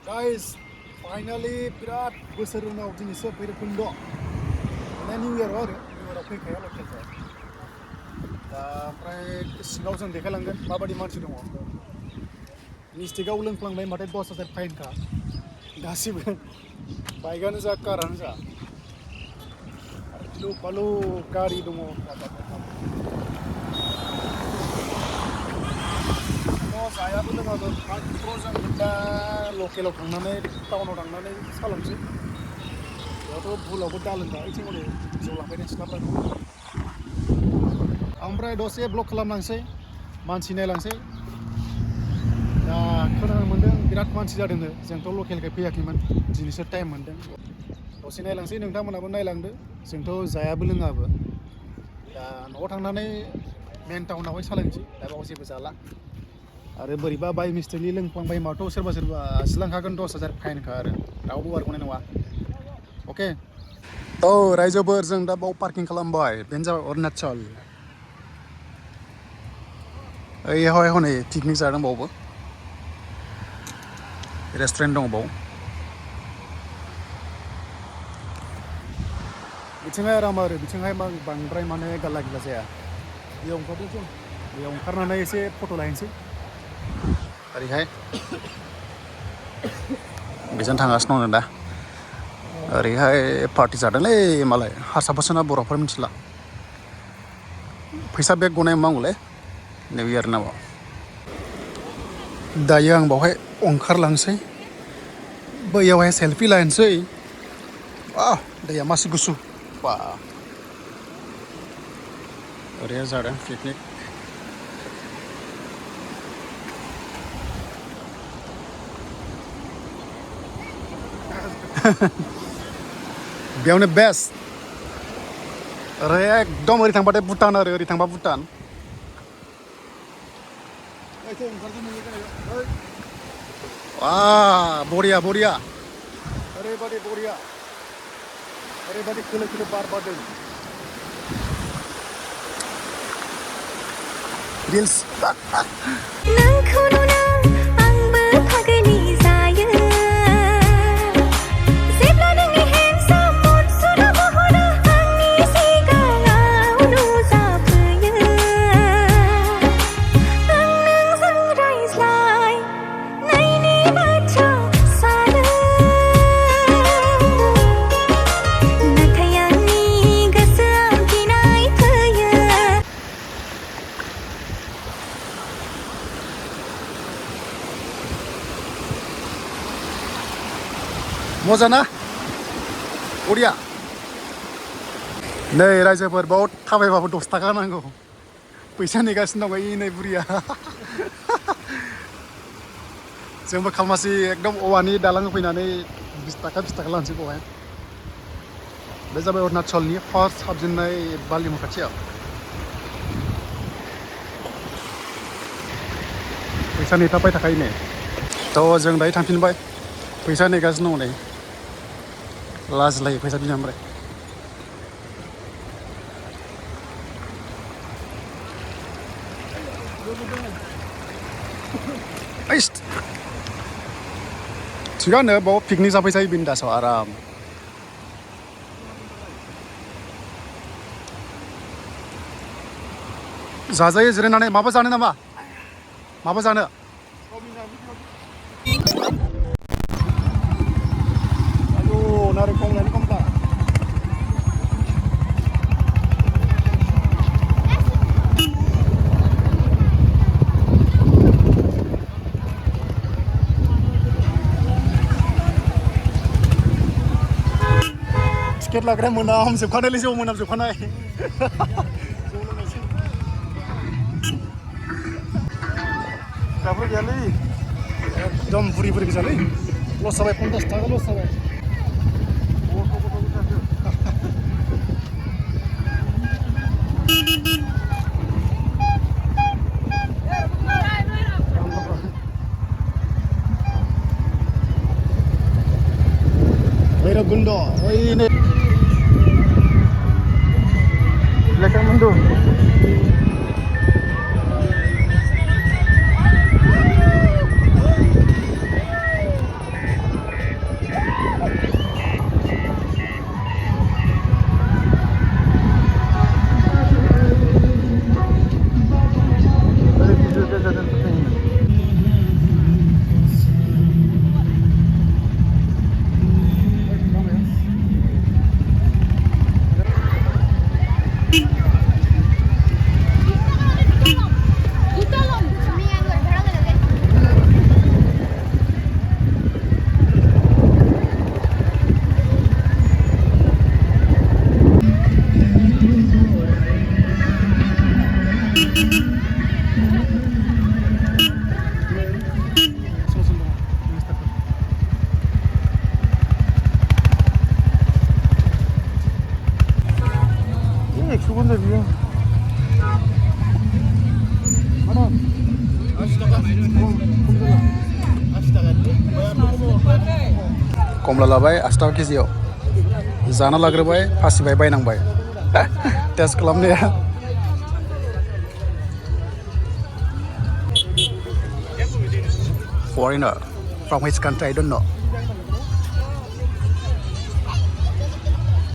Guys, finally बिराद बोसोर उनाव दिनैसो भैरबकुन्द माने निउ इयाराव आरो निउ इयाराव फैखाया लकेलफ्राव दा ओमफ्राय सिङाव जों देखायलांगोन माबायदि मानसि दङ मिस्टेकआव लोंफ्लांबाय होनबाथाय 10,000 फाइनखा गासिबो बाइकआनो जा कारानो जा गिलु बालु गारि दङ जायाबो लोङाबो मात्र जों दा लकेलाव थांनानै टाउनाव थांनानै साहा लोंसै बेयावथ' भुलावबो दा लोंगा ओइथिं हनै जौ लांफैदों सिख्लाफ्रा ओमफ्राय दसे ब्लक खालामलांसै मानसि नायलांसै दा खोनानो मोन्दों बिराद मानसि जादोंनो जोंथ' लकेलखाय फैयाखैमोन दिनैसो टाइम मोन्दों दसे नायलांसै नोंथांमोनहाबो नायलांदो जोंथ' जायाबो लोङाबो दा न'आव थांनानै मेन टाउनावहाय सालायनोसै दा बाव जेबो जाला आरो बोरैबा बाय मिस्टेकलि लोंफ्लांबाय माथ' सोरबा आसिलांखागोन 10,000 फाइनखा आरो रावबो बारग'नाय नङा अके थ' रायजोफोर जों दा बाव पार्किं खालामबाय बेनो जाबाय अरुणाचल ओइहाय हनै पिकनिक जादों बावबो रेस्टुरेन्ट दङ बाव बिथिंहाय आराम आरो बिथिंहाय बांद्राय माने गाला गिला जाया बेयाव ओंखारदों जों बेयाव ओंखारनानै एसे फट' लाहैनोसै ओरैहाय बेजों थांगासिनो दं दा ओरैहाय पार्टि जादोंलै मालाय हारसाफोरसोना बर'फोर मिथिला फैसा बेग गनाय मावोलै निउ इयार नामाव दायो आं बावहाय ओंखारलांसै बैयावहाय सेल्फि लानोसै दैया मासि गुसु बा ओरैहाय जादों पिकनिक बेयावनो बेस्ट ओरै एकदम ओरै थांबाथाय भुटान आरो ओरै थांबा भुटान बरिया बरिया ओरैबादि बरिया ओरैबादि खोलो खोलो बार बारदों रिल्स मोजां ना बरिया नै रायजोफोर बाव थाबायबाबो 10 थाखा नांगौ फैसा नेगासिनो दं नै बुरिया जोंबो खालमासि एकदम औवानि दालां फैनानै 20 थाखा लानोसै बावहाय बे जाबाय अरुणाचलनि फार्स्ट हाबजेननाय बालिमु खाथियाव फैसा नेथाबबाय थाखायो नै थ' जों दायो थांफिनबाय फैसा नेगासिनो दं नै लाजिलायो फैसा बिना ओमफ्राय थिगानो बाव पिकनिक जाफैजायो बिन्दासाव आराम जाजायो जिरायनानै माबा जानो नामा माबा जानो narik kong lain kong ta tiket lagrnya menam जोबखानाय लै जौ menam जोबखानाय दाबो गैयालै एकदम बुरि गोजालै लस जाबाय 50 थाखा लस जाबाय Bhairabkunda, ini belakang mundu. 그분들 비용. कमला लाबाय 8 थाखा केजियाव जाना लाग्रोबाय फासिबाय बायनांबाय टेस्ट खालामनाया foreigner from which country I don't know